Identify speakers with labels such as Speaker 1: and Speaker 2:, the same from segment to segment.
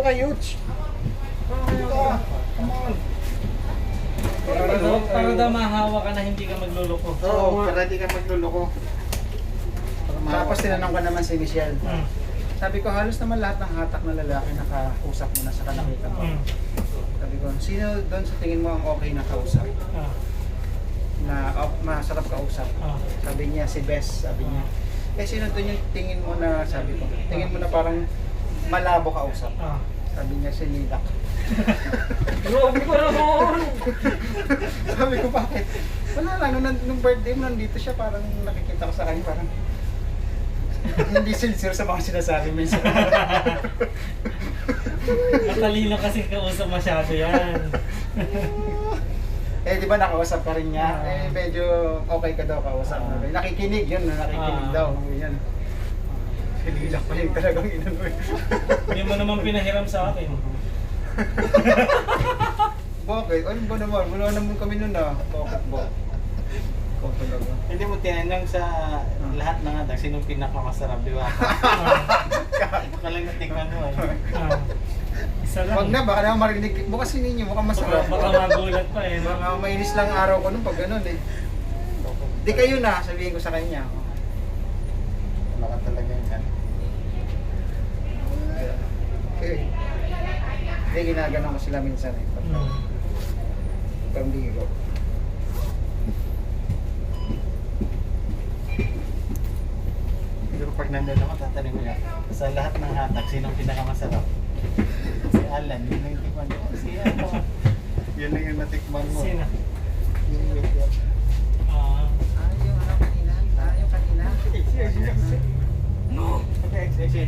Speaker 1: ka-huge. Come on.
Speaker 2: Para daw mahawa ka na hindi ka magluloko.
Speaker 1: Oo, para di ka magluloko. Tapos tinanong ko naman si Michelle. Sabi ko, halos naman lahat ng hatak na lalaki nakausap mo na sa nakita mo. Sabi ko, sino doon sa tingin mo ang okay na kausap? Na masarap kausap. Sabi niya, si Bess, sabi niya. Eh, sino doon yung tingin mo na, sabi ko, tingin mo na parang malabo kausap? Sabi niya, si Lidak.
Speaker 2: Grabe ko naman!
Speaker 1: Sabi ko, bakit? Wala lang, nung birthday mo, nandito siya, parang nakikita ko sa kanya, parang hindi sincere sa mga sinasabi minsan.
Speaker 2: Matalino kasi kausap masyado yan.
Speaker 1: Eh, di ba nakausap ka rin niya? Eh, medyo okay ka daw kausap. Nakikinig yun, nakikinig daw. Yan. Hililak pa yung talagang inanoy.
Speaker 2: Hindi mo naman pinahiram sa akin.
Speaker 1: Bakit? Ano ba naman? Wala naman kami nun ah. Bakit ba? Ikaw talaga.
Speaker 3: Hindi mo tinanong sa lahat ng anak, sinong pinakamasarap, di ba? Baka lang natikman mo eh.
Speaker 2: Isa lang.
Speaker 1: Wag na, baka naman marinig. Bukas ninyo, mukhang masarap.
Speaker 2: Baka magulat pa eh.
Speaker 1: Baka mainis lang araw ko nung pag ganun eh. Di kayo na, sabihin ko sa kanya.
Speaker 3: Wala ka talaga yan.
Speaker 1: Okay. Hindi, ginaganon ko sila minsan eh. Pambigo.
Speaker 3: Pero pag nandun ako, tatanong mo yan. Sa lahat ng hatak, sinong pinakamasarap? Si Alan, yun lang yung tikman ko. Si ano? Yun lang yung natikman mo.
Speaker 2: Sino?
Speaker 3: Yung wait.
Speaker 1: Yung ano kanina? Yung kanina?
Speaker 2: No!
Speaker 3: Okay, actually.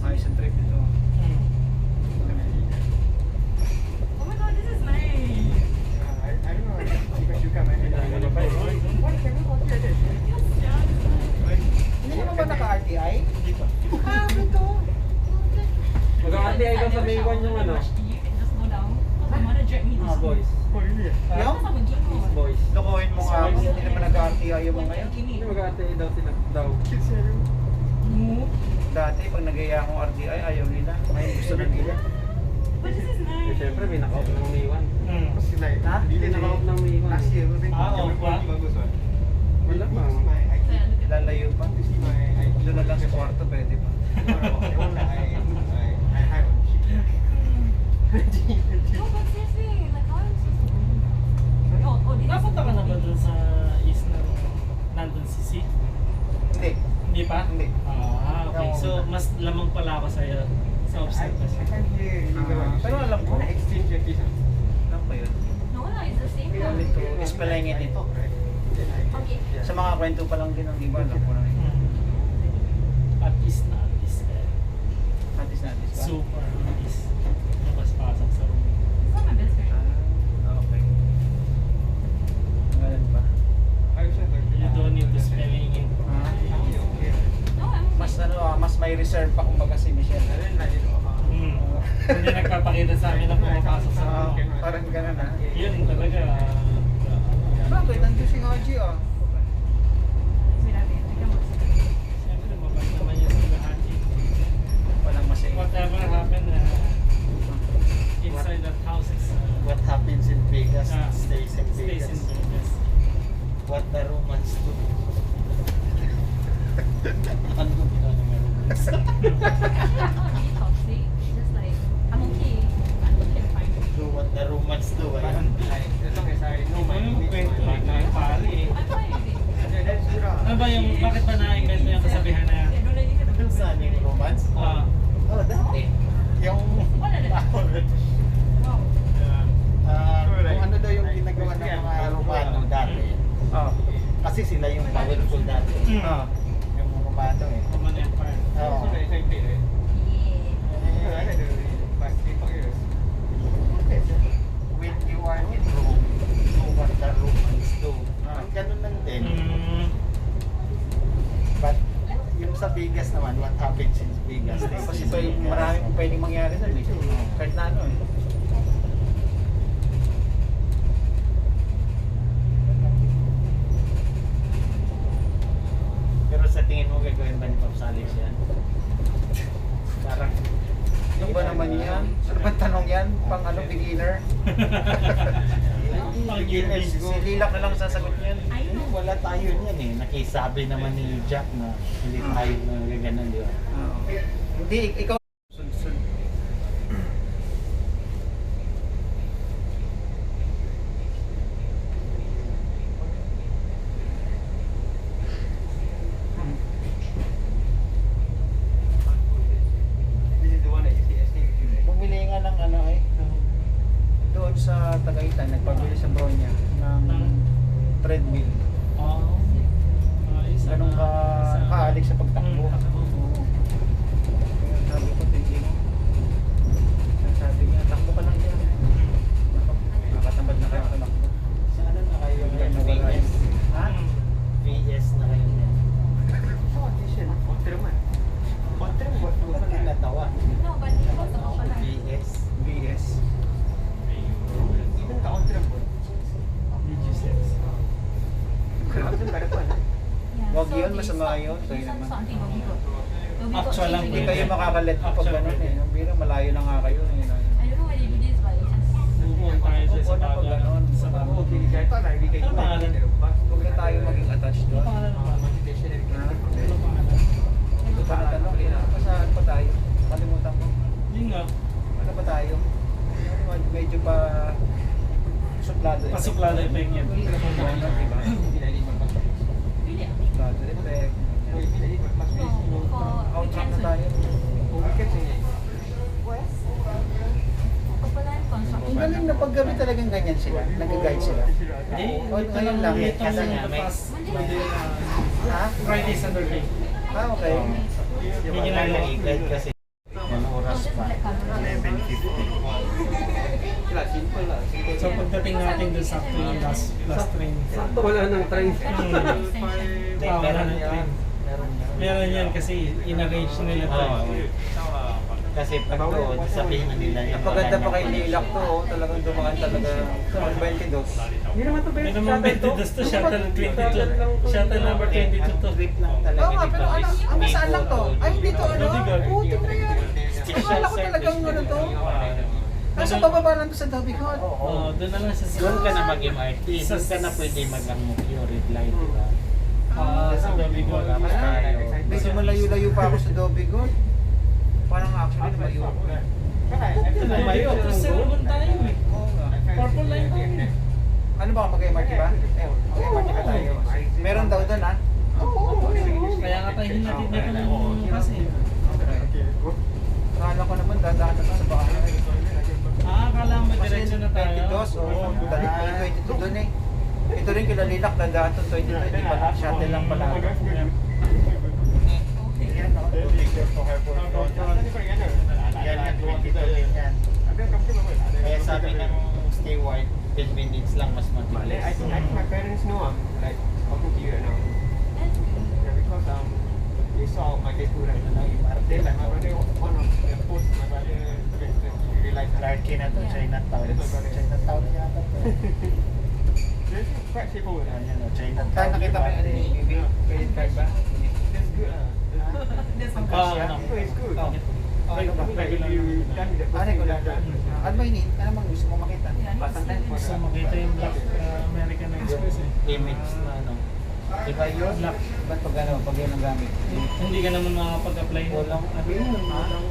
Speaker 1: Ayos ang trip nito.
Speaker 4: Oh my god, this is nice.
Speaker 3: I don't know. Because you come and
Speaker 1: Hindi naman ba naka-RTI?
Speaker 3: Hindi pa.
Speaker 1: Ah, ito.
Speaker 2: Mag-aantay ka sa May 1 yung ano?
Speaker 4: You can just go down. I'm gonna drag me to school.
Speaker 2: Boys.
Speaker 1: Yung?
Speaker 4: Sama dito.
Speaker 2: Boys.
Speaker 1: Lokohin mo nga ako. Hindi naman nag-RTI yung mga yun.
Speaker 2: Hindi mag-aantay daw sila. Daw.
Speaker 4: No.
Speaker 1: Dati, pag nag-iya akong RTI, ayaw nila. May gusto na nila.
Speaker 4: But this is nice.
Speaker 2: Siyempre, may naka-off ng May 1.
Speaker 1: Ha?
Speaker 2: Hindi naka-off ng May 1.
Speaker 1: Last year,
Speaker 2: off pa? Wala pa.
Speaker 1: lalayo pa. Doon na lang sa kwarto, pwede pa.
Speaker 4: No, but seriously, like how am I supposed to? Oh, this is
Speaker 2: Napunta ka na ba dun sa east na nandun si C?
Speaker 1: Hindi.
Speaker 2: Hindi pa?
Speaker 1: Hindi.
Speaker 2: Ah, okay. So, mas lamang pala ako sa'yo sa observation.
Speaker 1: Pero alam ko. Alam ko yun.
Speaker 4: No, it's the same
Speaker 1: Kaya
Speaker 4: one.
Speaker 1: nito, ispalengit ito.
Speaker 4: Okay.
Speaker 1: Sa mga kwento pa lang din ang iba, alam ko na yun.
Speaker 2: At east na, at east.
Speaker 1: Atis na atis ba?
Speaker 2: Super east. Labas pasok sa room.
Speaker 4: It's not my best friend.
Speaker 1: Ah, okay. Ganun ba?
Speaker 2: You don't need to spelling it.
Speaker 4: No, I'm
Speaker 1: Mas mas may reserve pa kumbaga si Michelle.
Speaker 2: Hindi nagpapakita sa amin na pumapasok sa room.
Speaker 1: Parang ganun ah.
Speaker 2: Yun talaga.
Speaker 1: Bakit? Nandun si Haji ah.
Speaker 2: Siyempre, mabait naman yan sa lahat.
Speaker 1: Walang masaya.
Speaker 2: Whatever happened inside that house is
Speaker 3: What happens in Vegas
Speaker 2: Ah.
Speaker 3: stays in
Speaker 2: stays
Speaker 3: Vegas.
Speaker 2: in Vegas.
Speaker 3: What the Romans do. Ano ba ginawa ng mga Romans?
Speaker 4: not really toxic. Just like I'm okay. I'm okay to find it.
Speaker 3: Do what the Romans do. Ayun.
Speaker 2: Yung kwento na yung pari eh.
Speaker 4: I'm fine with it.
Speaker 2: Ano ba yung, bakit ba na-invento yung kasabihan na yan?
Speaker 4: Yeah, don't let you have a
Speaker 3: Kung saan yung Romans?
Speaker 2: Ah,
Speaker 3: Oh, dati. Yung
Speaker 4: Wala na. Wow.
Speaker 3: kung ano daw yung ginagawa ng mga Romano dati.
Speaker 1: Ah.
Speaker 3: Kasi sila yung powerful dati.
Speaker 1: Ah.
Speaker 3: Yung Romano eh.
Speaker 2: Roman Empire.
Speaker 3: Oo.
Speaker 4: Yeah.
Speaker 3: When you are in Rome, do what the Romans do. Ganun lang din. But yung sa Vegas naman, what happens in Vegas?
Speaker 1: Kasi maraming pwedeng mangyari doon eh. Kahit na ano eh.
Speaker 3: Pero sa tingin mo gagawin ba ni Pops Alex yan?
Speaker 1: naman yan. Ano ba tanong yan? Pang ano, beginner?
Speaker 3: Beginners go.
Speaker 1: Si Lilac na lang sasagot niyan.
Speaker 4: I know.
Speaker 3: Wala tayo niyan eh. Nakisabi naman ni Jack na hindi tayo nagaganan, di ba?
Speaker 1: Oo. Hindi, ikaw. Sun. Bumili nga ng ano eh. Doon sa Tagaytay, nagpabili sa bro niya ng treadmill.
Speaker 2: Oh. Ayos.
Speaker 1: Ganun ka kaadik sa pagtakbo.
Speaker 2: Takbo.
Speaker 1: Oo. Kaya sabi ko, tigil. Sabi niya, takbo ka lang dyan. Nakatamad na kayo tumakbo.
Speaker 3: Sa ano na kayo?
Speaker 1: Bigla nawala yun. Ha?
Speaker 3: VS na kayo niyan. Ba't tinatawa?
Speaker 4: No, but because of pala.
Speaker 3: VS.
Speaker 1: BS.
Speaker 4: Yeah,
Speaker 1: Wag
Speaker 4: so
Speaker 1: yun,
Speaker 4: this
Speaker 1: masama
Speaker 4: one-
Speaker 1: yun.
Speaker 4: this
Speaker 1: Sa'yo
Speaker 4: one
Speaker 1: naman.
Speaker 4: something Dobigot. Dobigot
Speaker 2: Actual lang
Speaker 1: Hindi
Speaker 4: change
Speaker 1: kayo
Speaker 4: again.
Speaker 1: makakalet pag ganun eh. Yung biro, malayo na nga kayo. Yun,
Speaker 4: I don't know why they do this, but it's just...
Speaker 2: Bubuan tayo sa
Speaker 1: Bubuan na pag
Speaker 2: Sabaga.
Speaker 1: ganun.
Speaker 2: Sa Bago.
Speaker 1: Ano
Speaker 2: pangalan?
Speaker 1: Huwag na tayo maging attached
Speaker 2: Ano
Speaker 1: doon.
Speaker 2: pangalan naman?
Speaker 1: Ha?
Speaker 2: Ano pangalan?
Speaker 1: Ito pa natanong. Ano saan pa tayo? Kalimutan ko.
Speaker 2: Yun nga.
Speaker 1: Ano ba tayo? Medyo pa suplado.
Speaker 2: Pasuplado effect yan.
Speaker 1: Ano, diba?
Speaker 4: Really?
Speaker 1: Suplado effect.
Speaker 4: No, for
Speaker 1: Outtrack na
Speaker 4: weekends.
Speaker 1: tayo.
Speaker 4: Kapalan construction.
Speaker 1: Ang galing na paggabi talagang ganyan sila. Nag-guide sila.
Speaker 2: Hindi,
Speaker 1: Oh,
Speaker 2: ito
Speaker 1: ngayon
Speaker 2: lang.
Speaker 1: lang.
Speaker 2: Ito
Speaker 3: Kasi
Speaker 2: lang
Speaker 3: nga,
Speaker 2: the
Speaker 3: may-
Speaker 2: past
Speaker 4: Monday.
Speaker 1: Ha?
Speaker 2: Friday, Saturday.
Speaker 1: Ah, okay.
Speaker 2: May
Speaker 3: Kaya
Speaker 2: ginagawa.
Speaker 3: nag-guide kasi ng oras pa. 11:50.
Speaker 2: So pagdating natin dun sa yung last train.
Speaker 5: Wala nang train.
Speaker 3: Hindi,
Speaker 2: Ah,
Speaker 3: meron
Speaker 2: wala na
Speaker 3: yan.
Speaker 2: train.
Speaker 3: Meron yan.
Speaker 2: Meron yan kasi in-arrange nila to.
Speaker 3: Oo. Kasi pag doon, sabihin na nila yung
Speaker 1: Napaganda pa kay Lilac to, oh. Talagang dumaan talaga sa 22.
Speaker 5: Hindi naman to
Speaker 2: May naman 22 to, shuttle 22. Shuttle number 22 to.
Speaker 3: Trip lang talaga.
Speaker 1: Oo nga, pero ano, ang saan lang to? Ay, hindi to ano?
Speaker 2: Dobigot.
Speaker 1: Putik na yan. Akala ko talagang ano to. Nasa bababa lang to sa Dobigot.
Speaker 2: Oh, doon na lang sa
Speaker 3: Doon ka na mag-MRT. Doon ka na pwede mag-amukyo, red light, di ba?
Speaker 2: Sa Dobigot.
Speaker 3: Tapos tayo.
Speaker 1: Kasi malayo-layo pa ako sa Dobigot. Parang actually lumayo ako.
Speaker 2: Ito na mayo. Tapos sa Lubon tayo eh.
Speaker 1: Oo nga.
Speaker 2: Purple line tayo.
Speaker 1: Ano ba, mag-MRT ba? Mag-MRT ka tayo. Meron daw doon, ha?
Speaker 2: Kaya nga tayo hinatid dito ng kasi.
Speaker 1: Akala ko naman dadaan na to sa bahay.
Speaker 2: Akala mo may
Speaker 1: Kasi
Speaker 2: diretso na tayo.
Speaker 1: 22, oo. Dali may 22 doon eh. Ito rin kila Lilac, dadaan to 22. Hindi pa shuttle lang pala.
Speaker 3: Yan nga, 22 yan. Kaya sabi ng steward, 10 minutes lang mas mabilis.
Speaker 5: I think my parents know like talking to you right now.
Speaker 4: That's good.
Speaker 5: Yeah, because they saw my case student and like my brother one of the post my brother realized
Speaker 3: Clarke na to, Chinatown. Chinatown yata to.
Speaker 5: this is quite straightforward.
Speaker 3: Ayan o, Chinatown.
Speaker 1: Kaya nakita mo yung ano yung UV? Credit card ba?
Speaker 5: That's good.
Speaker 4: That's one
Speaker 2: Ah,
Speaker 4: question.
Speaker 2: ano?
Speaker 5: So it's good.
Speaker 1: Oh. Ano ba?
Speaker 5: Like if you done with the
Speaker 1: Ano yung regular? Ano ba yun? Ano bang gusto mo makita?
Speaker 2: Gusto makita yung Black American Express eh.
Speaker 3: Image na ano. Diba yun?
Speaker 2: Black.
Speaker 1: Ba't pag ano, pag yun ang gamit?
Speaker 2: Hindi ka naman makakapag-apply.
Speaker 3: Walang ano yun, walang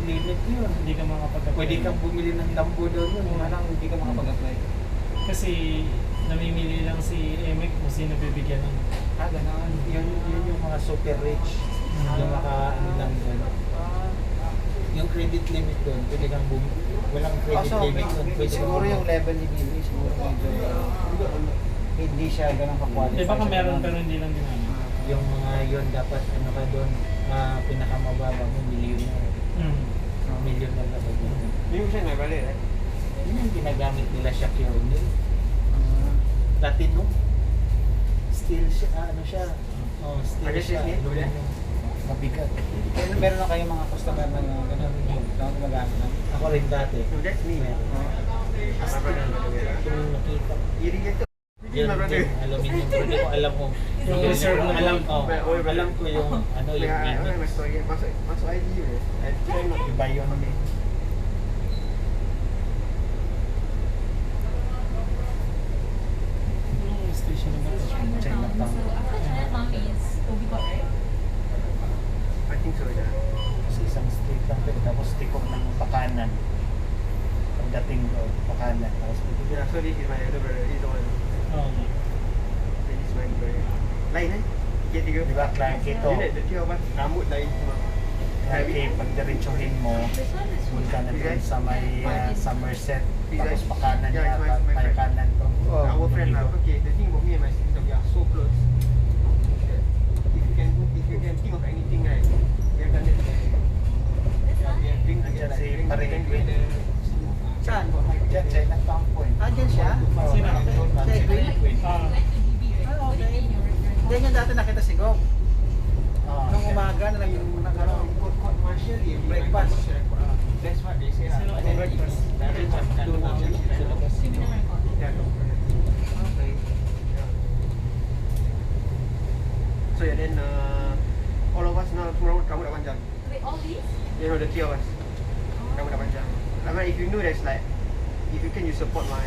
Speaker 3: limit yun.
Speaker 2: Hindi ka makakapag-apply.
Speaker 3: Pwede kang bumili ng Lambo doon yun.
Speaker 1: Anong hindi ka makapag-apply?
Speaker 2: Kasi namimili lang si Emek kung sino bibigyan ng
Speaker 1: Ah, gano'n.
Speaker 3: Yun yung mga super rich. Yung maka ano lang doon. Yung credit limit doon, pwede kang walang credit
Speaker 1: So,
Speaker 3: limit doon. Pwede
Speaker 1: siguro
Speaker 3: kang
Speaker 1: yung level ni Bibi, siguro medyo hindi siya ganun ka-qualify.
Speaker 2: Eh baka
Speaker 1: sa
Speaker 2: meron
Speaker 1: ganun.
Speaker 2: pero hindi lang ginamit.
Speaker 3: yung mga yun dapat ano ka doon, pinakamababa mo, millionaire. Millionaire na ba doon?
Speaker 5: You said my brother, right?
Speaker 3: Yun yung ginagamit nila Shaquille O'Neal.
Speaker 1: Ah.
Speaker 3: Platinum. Steel siya, ano siya. Oh, steel
Speaker 5: Ano siya,
Speaker 3: siya.
Speaker 5: Nick?
Speaker 3: Aluminum. Mabigat.
Speaker 1: Meron na kayong mga customer na ganun yung gumagamit na.
Speaker 3: Ako rin dati.
Speaker 5: So that's me.
Speaker 3: Meron.
Speaker 5: My brother.
Speaker 3: Kung nakita.
Speaker 5: You
Speaker 3: Yun,
Speaker 5: my brother.
Speaker 3: yun, aluminum. Pero hindi ko alam kung
Speaker 2: Yung reserve na
Speaker 3: alam
Speaker 2: lang.
Speaker 3: ko. Alam ko yung ano yung
Speaker 5: Yeah, I know my
Speaker 3: limit.
Speaker 5: story. Masuk ID eh. I try not to buy on me.
Speaker 4: So after Janet Mommy is Toby Got, right?
Speaker 5: I think so, yeah.
Speaker 3: Kasi isang street lang din, tapos tikong ng pakanan. Pagdating doon, pakanan. Tapos
Speaker 5: Yeah, so this is my elder brother. He's the one.
Speaker 2: Oo.
Speaker 5: This is my brother. Lain eh? Tiga-tiga.
Speaker 3: di ba, client ito.
Speaker 5: Unit, the three of us. Rambut lain semua.
Speaker 3: Okay, pag diretsuhin mo,
Speaker 4: This one is
Speaker 3: doon ka na doon sa may Somerset.
Speaker 5: Is
Speaker 3: Tapos
Speaker 5: that-
Speaker 3: pakanan
Speaker 5: Yeah,
Speaker 3: niya,
Speaker 5: it's my
Speaker 3: may
Speaker 5: friend.
Speaker 3: kanan to.
Speaker 1: Oh,
Speaker 5: Our friend lah. Okay, the thing about me and my sister, we are so close. That if you can think of anything, right? We have done it together.
Speaker 4: this
Speaker 5: Yeah,
Speaker 4: one.
Speaker 5: we have drink
Speaker 3: Andyan
Speaker 5: together,
Speaker 3: si
Speaker 5: drink
Speaker 3: Paring
Speaker 5: together.
Speaker 1: Saan?
Speaker 3: Diyan, sa ilang town point.
Speaker 1: Ah, dyan siya?
Speaker 2: Sino?
Speaker 1: Sa Edwin?
Speaker 2: Ah.
Speaker 4: Went to DB, right?
Speaker 1: Ah,
Speaker 4: What did
Speaker 1: okay.
Speaker 4: you eat your
Speaker 1: Diyan yung dati nakita si Gob.
Speaker 3: Ah,
Speaker 1: Nung umaga na ano,
Speaker 5: Court martial,
Speaker 1: Breakfast.
Speaker 5: That's what they say lah.
Speaker 2: Sino
Speaker 5: But then
Speaker 2: breakfast?
Speaker 5: it's very much done martial sa labas.
Speaker 4: Criminal record.
Speaker 5: Yeah, no.
Speaker 1: Okay.
Speaker 5: Yeah. So yeah, then all of us now tomorrow rambut dah panjang.
Speaker 4: Wait, all these?
Speaker 5: You know, the three of us rambut dah panjang. I mean, if you know there's like, if you can, you support my.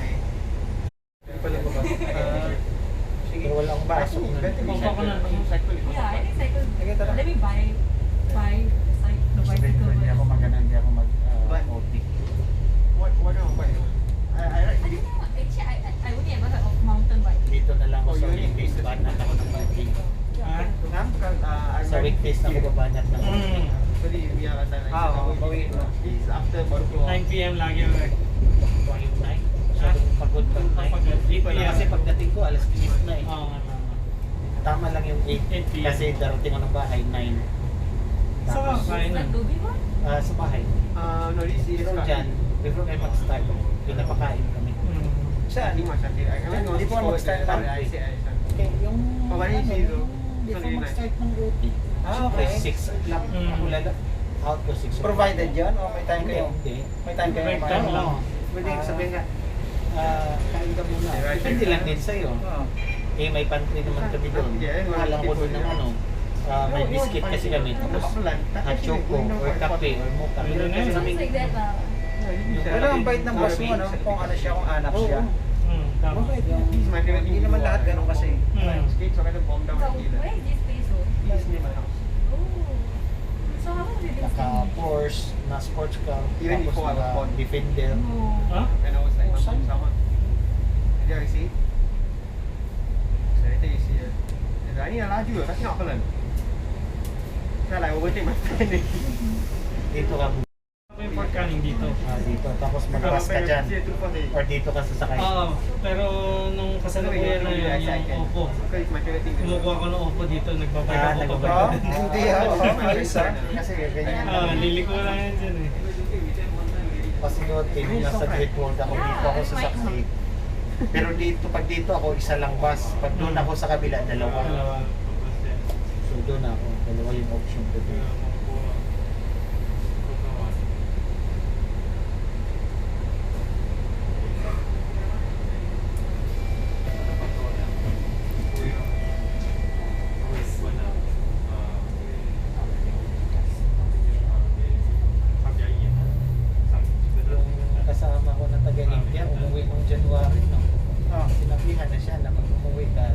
Speaker 3: pero wala akong pasok na.
Speaker 4: Yeah, I think cycle.
Speaker 1: Sige, tara.
Speaker 4: Let me buy the
Speaker 3: Sabihin
Speaker 4: bicycle.
Speaker 3: ko, hindi ako magana, hindi ako
Speaker 5: But-
Speaker 3: mag-OT.
Speaker 5: What kind of bike? I like
Speaker 4: I
Speaker 5: really.
Speaker 4: don't know. Actually, I only ever heard of mountain bike.
Speaker 3: Dito na lang ako
Speaker 5: Oh,
Speaker 3: sa
Speaker 5: you need
Speaker 3: weekdays,
Speaker 5: to-
Speaker 3: banat ako ng biking.
Speaker 2: Ah?
Speaker 3: Sa weekdays na ako babanat ng
Speaker 2: Mm.
Speaker 5: Sorry, we are at time.
Speaker 1: Ah, oo, bawi mo.
Speaker 5: This is after baru keluar.
Speaker 2: 9 p.m. lagi ako eh.
Speaker 3: Yung night. Masyadong pagod pag night.
Speaker 2: Pagod. 8 p.m.
Speaker 3: Kasi pagdating ko, alas 10 na eh.
Speaker 2: Oo nga, tama.
Speaker 3: Tama lang yung 8.
Speaker 2: 8 p.m.
Speaker 3: Kasi darating ako ng bahay, 9.
Speaker 2: Sa
Speaker 3: Tapos,
Speaker 2: bahay na.
Speaker 4: Like Toby one?
Speaker 3: sa bahay.
Speaker 5: No, this is
Speaker 3: Pero dyan, before kayo mag-start, pinapakain kami.
Speaker 2: Mm.
Speaker 1: Saan?
Speaker 5: Ini macam dia. I mean,
Speaker 1: Di po mag-start
Speaker 5: I
Speaker 1: na?
Speaker 5: said,
Speaker 3: Okay, yung
Speaker 5: Oh, bali si Zo.
Speaker 3: before
Speaker 5: So,
Speaker 3: mag-start ng OT.
Speaker 1: Ah, okay.
Speaker 3: 6 o'clock
Speaker 2: Mm.
Speaker 3: ako out ko 6 o'clock.
Speaker 1: Provided yun? O may time kayo?
Speaker 3: Hindi.
Speaker 1: May time kayo?
Speaker 2: Break time lang.
Speaker 3: Pwede sabihin nga, kain ka muna.
Speaker 5: Right.
Speaker 3: Depende lang din sa'yo.
Speaker 1: Oo.
Speaker 3: Eh, may pantry naman kami doon.
Speaker 5: Yeah,
Speaker 3: Alam ko doon ng ano, may biscuit kasi kami. Tapos, hot choco, or kape, or mocha. Meron kasi
Speaker 4: Sounds
Speaker 3: kaming-
Speaker 4: like that lah.
Speaker 1: Pero ang bait ng boss mo, no? Kung ano siya, kung anak siya.
Speaker 2: Mm, tama.
Speaker 3: Mabait yan.
Speaker 1: Hindi naman lahat ganun kasi.
Speaker 2: Mm.
Speaker 5: So kata bomb down
Speaker 4: So,
Speaker 5: gila.
Speaker 4: where is this place though?
Speaker 5: This near my house.
Speaker 4: Oh. So how long have you been
Speaker 3: Naka
Speaker 4: staying?
Speaker 3: Porsche, na sports car,
Speaker 5: Even
Speaker 3: tapos
Speaker 5: before I was
Speaker 3: naka
Speaker 5: born.
Speaker 3: Defender.
Speaker 4: Oh.
Speaker 2: Ha?
Speaker 5: And I was like,
Speaker 3: Oh, son.
Speaker 5: sama. Dia I see. So later you see. Ni dah laju lah, tapi nak pelan. Dah like overtake my friend ni.
Speaker 3: Dito ka,
Speaker 2: Ako yung Fort Canning dito.
Speaker 3: dito. Tapos magwas ka dyan. Or dito ka sasakay.
Speaker 2: Oo. Pero nung kasalukuyan na yun, yung Oppo.
Speaker 5: Because it's my favorite thing to do.
Speaker 2: Kumukuha ko ng Oppo dito, nagbabike ako
Speaker 3: nagbabike.
Speaker 2: pabalik.
Speaker 1: Oh, hindi ah. Oh, ayos ah.
Speaker 3: Kasi ganyan.
Speaker 2: Liliko lang yan dyan eh.
Speaker 3: Kasi yun, nasa Great World ako, dito ako sa Saksi. Pero dito, pag dito ako, isa lang bus. Pag doon ako sa kabila, dalawa.
Speaker 2: Dalawa.
Speaker 3: So doon ako, dalawa yung option ko doon. Yung kasama ko na taga-India, umuwi ng January, no?
Speaker 1: Oh,
Speaker 3: Sinabihan na siya na pag umuwi ka,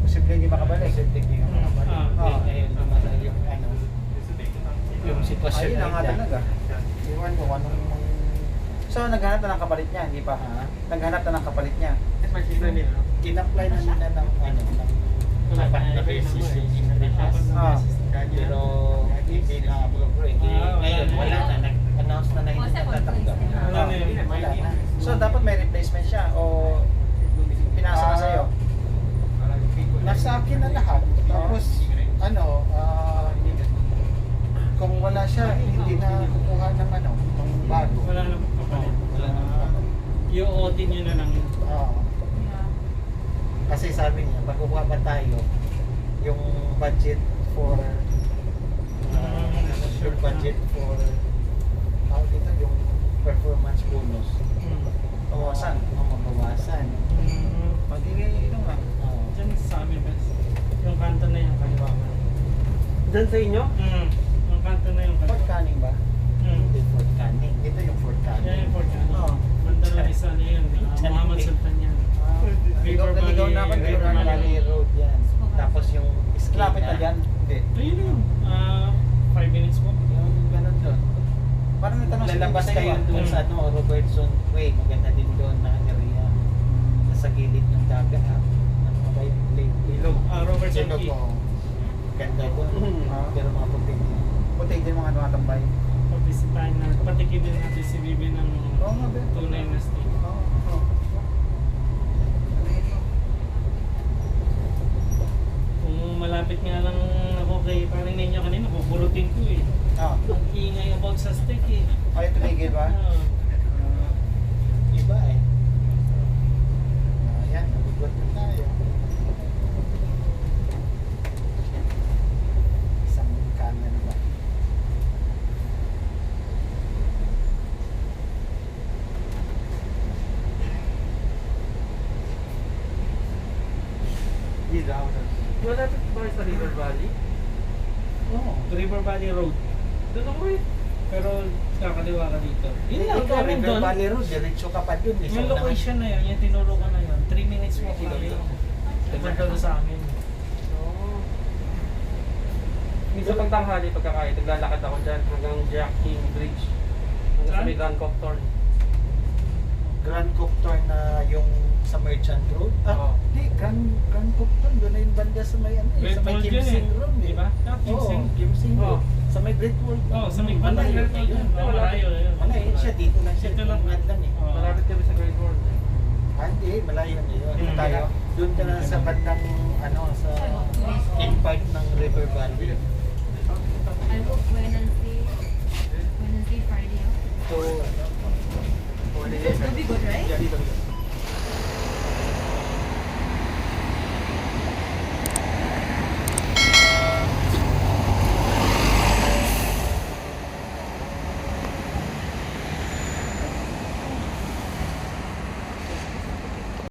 Speaker 1: posible hindi makabalik.
Speaker 3: kasi hindi ka makabalik.
Speaker 1: Ah.
Speaker 3: Ngayon naman na yung ano, yung sitwasyon
Speaker 1: Ayun na nga
Speaker 3: India.
Speaker 1: talaga.
Speaker 3: Iwan ko anong
Speaker 1: So, naghanap na ng kapalit niya, hindi pa?
Speaker 3: Ah.
Speaker 1: Naghanap na ng kapalit niya.
Speaker 5: That's my sister name.
Speaker 3: in-apply na nila ng ano, ng apat na beses yung increment.
Speaker 1: Ah.
Speaker 3: Pero hindi na approve. Hindi, ngayon wala na, nag-announce na hindi na tatanggap.
Speaker 2: Wala na yun.
Speaker 3: Wala na.
Speaker 1: So, dapat may replacement siya o pinasa na sa'yo?
Speaker 3: Nasa akin na lahat. Tapos, ano, kung wala siya, hindi na kukuha ng ano, ng bago.
Speaker 2: Wala na kapalit.
Speaker 3: Wala na kapalit.
Speaker 2: Yung OT nyo na lang.
Speaker 3: Oo.
Speaker 4: Yeah.
Speaker 3: Kasi sabi niya, pag kukuha ba tayo, yung budget for yung budget for dito yung performance bonus.
Speaker 1: Bawasan.
Speaker 3: Mabawasan.
Speaker 1: Pati ino nga.
Speaker 3: Oo.
Speaker 2: Diyan sa amin, bes. Yung kanto na yung kaliwangan.
Speaker 5: Dan sa inyo?
Speaker 2: Yung kanto na yung
Speaker 1: Fort
Speaker 2: kaliwangan.
Speaker 1: Canning ba?
Speaker 3: Dito yung Fort Canning. Dito yung Fort
Speaker 2: Yan
Speaker 3: Canning.
Speaker 2: yung Fort Canning.
Speaker 1: Oo.
Speaker 2: Mandala isa na yun. Muhammad Sultan yan.
Speaker 1: Naligaw na ako.
Speaker 3: Great
Speaker 1: Naligaw na ako.
Speaker 3: Valley Road yan. lalabas kayo doon sa Robertson Way, maganda din doon na area. Sa gilid ng dagat. Ano ba yung ilog?
Speaker 2: Robertson
Speaker 3: Ilog,
Speaker 2: Key.
Speaker 3: oh. Ganda doon. Pero mga puting.
Speaker 1: Puti din mga tumatambay.
Speaker 2: Pabisitahin na, patikimin natin si Bibi ng
Speaker 1: Oo nga, be.
Speaker 2: tunay na steak.
Speaker 1: Oo. Oo.
Speaker 2: Kung malapit nga lang ako kay parang ninyo kanina, pupulutin ko eh.
Speaker 1: Ah,
Speaker 2: Ang ingay about sa steak eh.
Speaker 1: ayaw tumigil ba?
Speaker 2: Ah.
Speaker 3: Iba eh. Ayan, nagugot na tayo. Isang camera ba?
Speaker 5: These are houses.
Speaker 2: Wala ba sa River Valley?
Speaker 3: Oo.
Speaker 2: River Valley Road. Doon ako eh. Pero kakaliwa ka dito. Yun lang,
Speaker 3: Ikaw,
Speaker 2: kami
Speaker 3: River
Speaker 2: doon.
Speaker 3: Valley Road, diretso ka pa dun.
Speaker 2: Yung location na yun, yung tinuro ko na yun, 3 minutes walk lang yun. Depende doon sa amin.
Speaker 5: Minsan pag tanghali, pagkakain, naglalakad ako dyan hanggang Jack King Bridge. Hanggang sa may Grand Copthorne.
Speaker 3: Grand Copthorne na yung sa Merchant Road.
Speaker 5: Oo.
Speaker 3: Hindi, Grand Copthorne, doon na yung banda sa may ano eh,
Speaker 2: Great
Speaker 3: sa may
Speaker 2: Wall yun
Speaker 3: Kimsing
Speaker 2: eh.
Speaker 3: Road eh.
Speaker 2: Di ba? Ah, Kimsing.
Speaker 3: Oo, Kimsing
Speaker 5: Oo.
Speaker 3: Road. Sa may Great Wall.
Speaker 2: Oo, sa may
Speaker 3: Malayo
Speaker 2: Great
Speaker 3: na
Speaker 2: Wall
Speaker 3: yun.
Speaker 2: yun. Malayo yun.
Speaker 3: Malayo siya, dito lang siya.
Speaker 2: Dito lang.
Speaker 3: Ingat lang eh.
Speaker 2: Oo.
Speaker 5: Malapit kami sa Great Wall.
Speaker 3: Ah, hindi, malayo na yun.
Speaker 2: Dito
Speaker 1: tayo.
Speaker 3: Doon ka na sa bandang, ano, sa end part ng River Valley.
Speaker 4: I work Wednesday, Friday.
Speaker 3: So, ano,